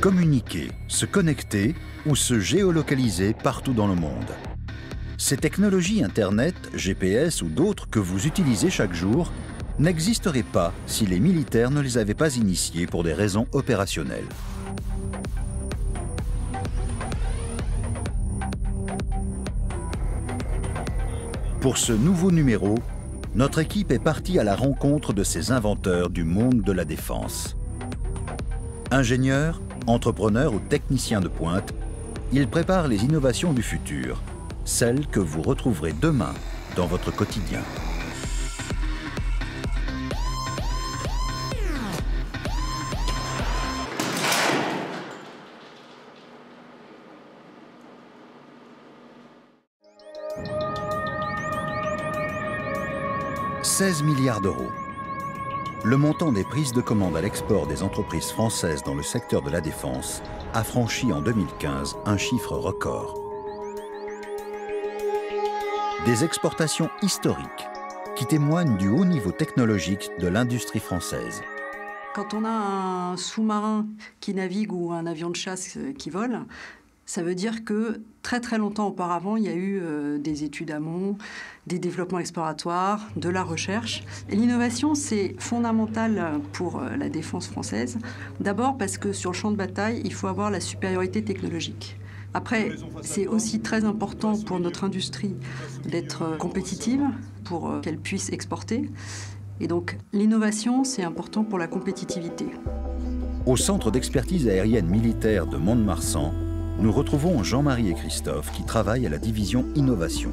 Communiquer, se connecter ou se géolocaliser partout dans le monde. Ces technologies Internet, GPS ou d'autres que vous utilisez chaque jour n'existeraient pas si les militaires ne les avaient pas initiées pour des raisons opérationnelles. Pour ce nouveau numéro, notre équipe est partie à la rencontre de ces inventeurs du monde de la défense. Ingénieurs, entrepreneurs ou techniciens de pointe, ils préparent les innovations du futur, celles que vous retrouverez demain dans votre quotidien. « 16 milliards d'euros. Le montant des prises de commande à l'export des entreprises françaises dans le secteur de la défense a franchi en 2015 un chiffre record. Des exportations historiques qui témoignent du haut niveau technologique de l'industrie française. Quand on a un sous-marin qui navigue ou un avion de chasse qui vole, ça veut dire que très longtemps auparavant, il y a eu des études amont, des développements exploratoires, de la recherche. Et l'innovation, c'est fondamental pour la défense française. D'abord parce que sur le champ de bataille, il faut avoir la supériorité technologique. Après, c'est aussi très important pour notre industrie d'être compétitive, pour qu'elle puisse exporter. Et donc, l'innovation, c'est important pour la compétitivité. Au Centre d'expertise aérienne militaire de Mont-de-Marsan, nous retrouvons Jean-Marie et Christophe qui travaillent à la division Innovation.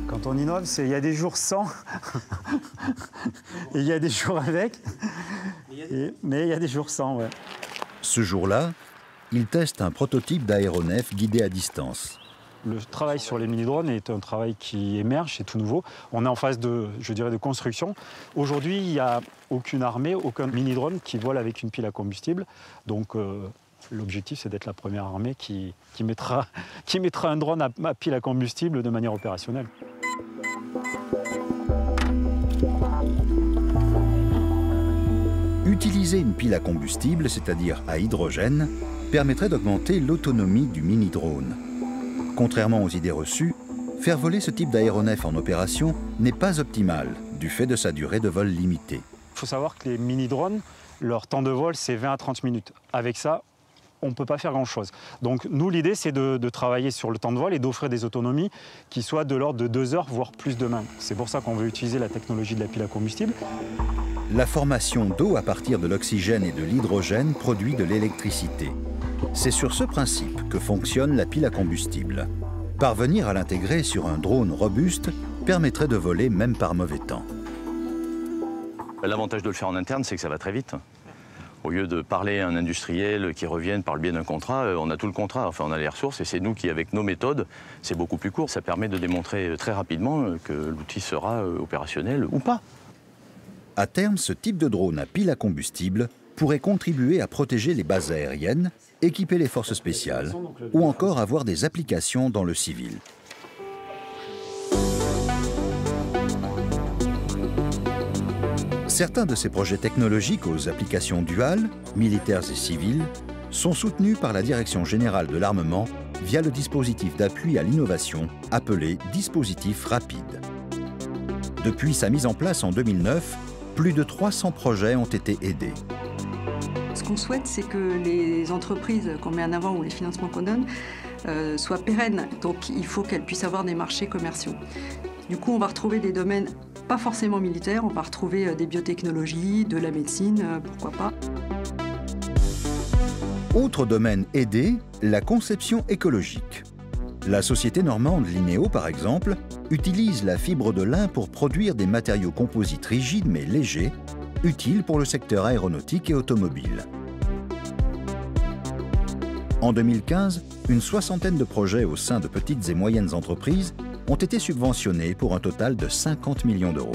Quand on innove, il y a des jours sans et il y a des jours avec, mais il y a des jours sans, ouais. Ce jour-là, ils testent un prototype d'aéronef guidé à distance. Le travail sur les mini-drones est un travail qui émerge, c'est tout nouveau. On est en phase de, de construction. Aujourd'hui, il n'y a aucune armée, aucun mini-drone qui vole avec une pile à combustible. Donc, l'objectif, c'est d'être la première armée qui mettra un drone à pile à combustible de manière opérationnelle. Utiliser une pile à combustible, c'est-à-dire à hydrogène, permettrait d'augmenter l'autonomie du mini-drone. Contrairement aux idées reçues, faire voler ce type d'aéronef en opération n'est pas optimal, du fait de sa durée de vol limitée. Il faut savoir que les mini-drones, leur temps de vol, c'est 20 à 30 minutes. Avec ça, on ne peut pas faire grand-chose. Donc nous, l'idée, c'est de travailler sur le temps de vol et d'offrir des autonomies qui soient de l'ordre de 2 heures, voire plus demain. C'est pour ça qu'on veut utiliser la technologie de la pile à combustible. La formation d'eau à partir de l'oxygène et de l'hydrogène produit de l'électricité. C'est sur ce principe que fonctionne la pile à combustible. Parvenir à l'intégrer sur un drone robuste permettrait de voler même par mauvais temps. L'avantage de le faire en interne, c'est que ça va très vite. Au lieu de parler à un industriel qui revienne par le biais d'un contrat, on a tout le contrat, enfin on a les ressources et c'est nous qui, avec nos méthodes, c'est beaucoup plus court. Ça permet de démontrer très rapidement que l'outil sera opérationnel ou pas. À terme, ce type de drone à pile à combustible pourrait contribuer à protéger les bases aériennes, équiper les forces spéciales ou encore avoir des applications dans le civil. Certains de ces projets technologiques aux applications duales, militaires et civiles, sont soutenus par la Direction générale de l'armement via le dispositif d'appui à l'innovation appelé dispositif rapide. Depuis sa mise en place en 2009, plus de 300 projets ont été aidés. Ce qu'on souhaite, c'est que les entreprises qu'on met en avant ou les financements qu'on donne soient pérennes. Donc il faut qu'elles puissent avoir des marchés commerciaux. Du coup, on va retrouver des domaines pas forcément militaires, on va retrouver des biotechnologies, de la médecine, pourquoi pas. Autre domaine aidé, la conception écologique. La société normande Linéo, par exemple, utilise la fibre de lin pour produire des matériaux composites rigides mais légers, utiles pour le secteur aéronautique et automobile. En 2015, une soixantaine de projets au sein de petites et moyennes entreprises ont été subventionnés pour un total de 50 millions d'euros.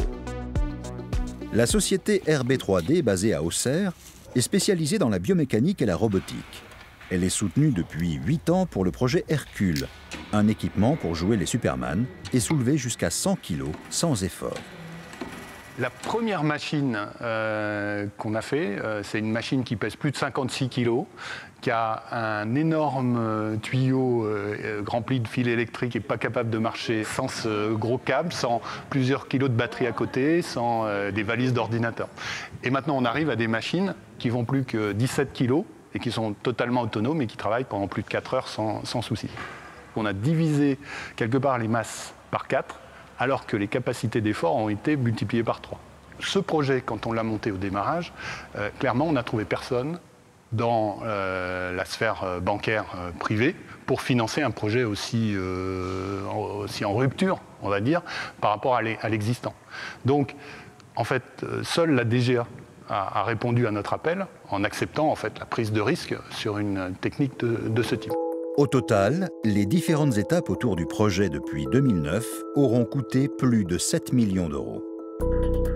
La société RB3D, basée à Auxerre, est spécialisée dans la biomécanique et la robotique. Elle est soutenue depuis 8 ans pour le projet Hercule, un équipement pour jouer les Superman et soulever jusqu'à 100 kg sans effort. La première machine qu'on a fait, c'est une machine qui pèse plus de 56 kg, qui a un énorme tuyau rempli de fils électriques et pas capable de marcher sans ce gros câble, sans plusieurs kilos de batterie à côté, sans des valises d'ordinateur. Et maintenant, on arrive à des machines qui vont plus que 17 kg et qui sont totalement autonomes et qui travaillent pendant plus de 4 heures sans souci. On a divisé quelque part les masses par 4, alors que les capacités d'effort ont été multipliées par 3. Ce projet, quand on l'a monté au démarrage, clairement, on n'a trouvé personne dans la sphère bancaire privée pour financer un projet aussi en rupture, on va dire, par rapport à l'existant. Donc, en fait, seule la DGA a répondu à notre appel en acceptant en fait, la prise de risque sur une technique de ce type. Au total, les différentes étapes autour du projet depuis 2009 auront coûté plus de 7 millions d'euros.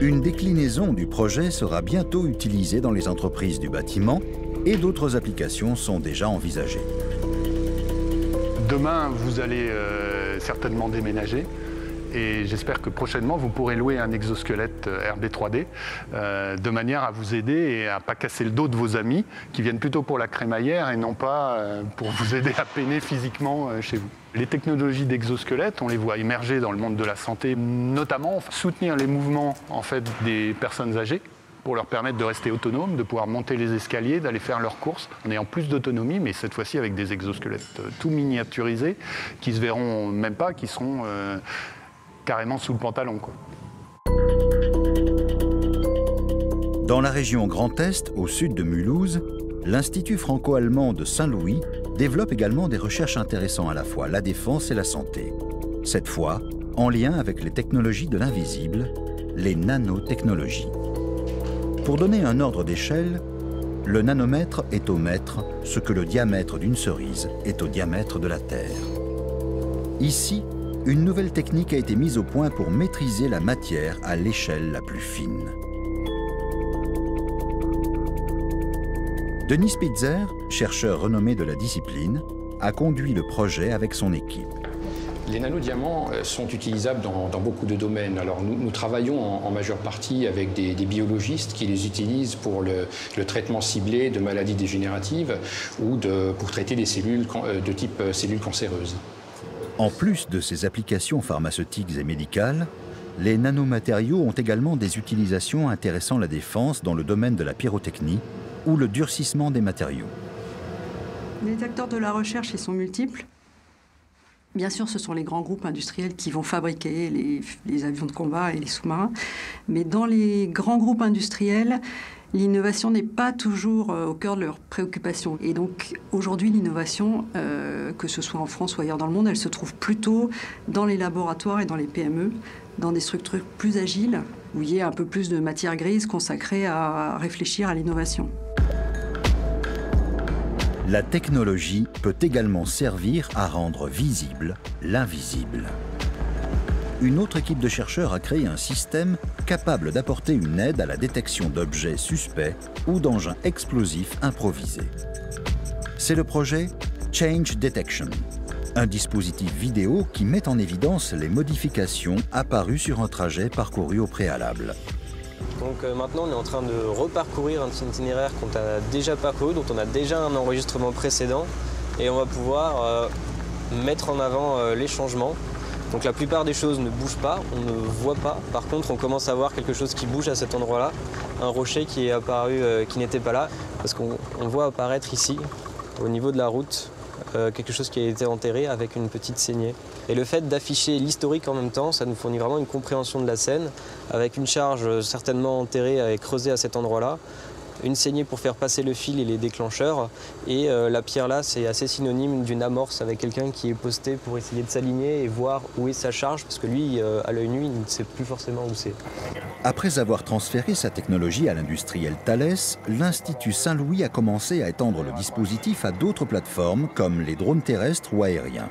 Une déclinaison du projet sera bientôt utilisée dans les entreprises du bâtiment et d'autres applications sont déjà envisagées. Demain, vous allez certainement déménager. Et j'espère que prochainement, vous pourrez louer un exosquelette RB3D de manière à vous aider et à ne pas casser le dos de vos amis qui viennent plutôt pour la crémaillère et non pas pour vous aider à peiner physiquement chez vous. Les technologies d'exosquelette, on les voit émerger dans le monde de la santé, notamment soutenir les mouvements en fait, des personnes âgées pour leur permettre de rester autonomes, de pouvoir monter les escaliers, d'aller faire leurs courses en ayant plus d'autonomie, mais cette fois-ci avec des exosquelettes tout miniaturisés qui ne se verront même pas, qui seront carrément sous le pantalon, quoi. Dans la région Grand Est, au sud de Mulhouse, l'Institut franco-allemand de Saint-Louis développe également des recherches intéressant à la fois la défense et la santé. Cette fois, en lien avec les technologies de l'invisible, les nanotechnologies. Pour donner un ordre d'échelle, le nanomètre est au mètre ce que le diamètre d'une cerise est au diamètre de la Terre. Ici, une nouvelle technique a été mise au point pour maîtriser la matière à l'échelle la plus fine. Denis Spitzer, chercheur renommé de la discipline, a conduit le projet avec son équipe. Les nanodiamants sont utilisables dans beaucoup de domaines. Alors nous travaillons en majeure partie avec des biologistes qui les utilisent pour le traitement ciblé de maladies dégénératives ou pour traiter des cellules de type cellules cancéreuses. En plus de ces applications pharmaceutiques et médicales, les nanomatériaux ont également des utilisations intéressant la défense dans le domaine de la pyrotechnie ou le durcissement des matériaux. Les acteurs de la recherche, ils sont multiples. Bien sûr, ce sont les grands groupes industriels qui vont fabriquer les avions de combat et les sous-marins. Mais dans les grands groupes industriels, l'innovation n'est pas toujours au cœur de leurs préoccupations. Et donc, aujourd'hui, l'innovation, que ce soit en France ou ailleurs dans le monde, elle se trouve plutôt dans les laboratoires et dans les PME, dans des structures plus agiles, où il y a un peu plus de matière grise consacrée à réfléchir à l'innovation. La technologie peut également servir à rendre visible l'invisible. Une autre équipe de chercheurs a créé un système capable d'apporter une aide à la détection d'objets suspects ou d'engins explosifs improvisés. C'est le projet Change Detection, un dispositif vidéo qui met en évidence les modifications apparues sur un trajet parcouru au préalable. Donc maintenant, on est en train de reparcourir un itinéraire qu'on a déjà parcouru, dont on a déjà un enregistrement précédent, et on va pouvoir mettre en avant les changements. Donc la plupart des choses ne bougent pas, on ne voit pas. Par contre, on commence à voir quelque chose qui bouge à cet endroit-là, un rocher qui est apparu, qui n'était pas là, parce qu'on voit apparaître ici, au niveau de la route, quelque chose qui a été enterré avec une petite saignée. Et le fait d'afficher l'historique en même temps, ça nous fournit vraiment une compréhension de la scène, avec une charge certainement enterrée et creusée à cet endroit-là, une saignée pour faire passer le fil et les déclencheurs, et la pierre là, c'est assez synonyme d'une amorce avec quelqu'un qui est posté pour essayer de s'aligner et voir où est sa charge, parce que lui, à l'œil nu, il ne sait plus forcément où c'est. Après avoir transféré sa technologie à l'industriel Thales, l'Institut Saint-Louis a commencé à étendre le dispositif à d'autres plateformes comme les drones terrestres ou aériens.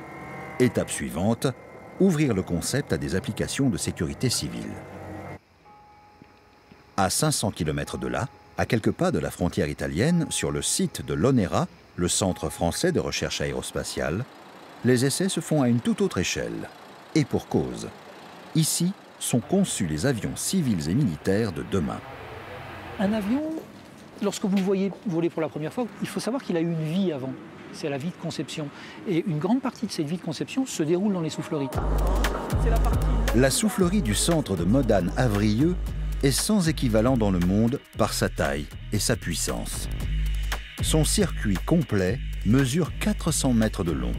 Étape suivante, ouvrir le concept à des applications de sécurité civile. À 500 km de là, à quelques pas de la frontière italienne, sur le site de l'ONERA, le Centre français de recherche aérospatiale, les essais se font à une toute autre échelle. Et pour cause. Ici, sont conçus les avions civils et militaires de demain. Un avion, lorsque vous le voyez voler pour la première fois, il faut savoir qu'il a eu une vie avant. C'est la vie de conception. Et une grande partie de cette vie de conception se déroule dans les souffleries. La soufflerie du centre de Modane-Avrieux est sans équivalent dans le monde par sa taille et sa puissance. Son circuit complet mesure 400 mètres de long.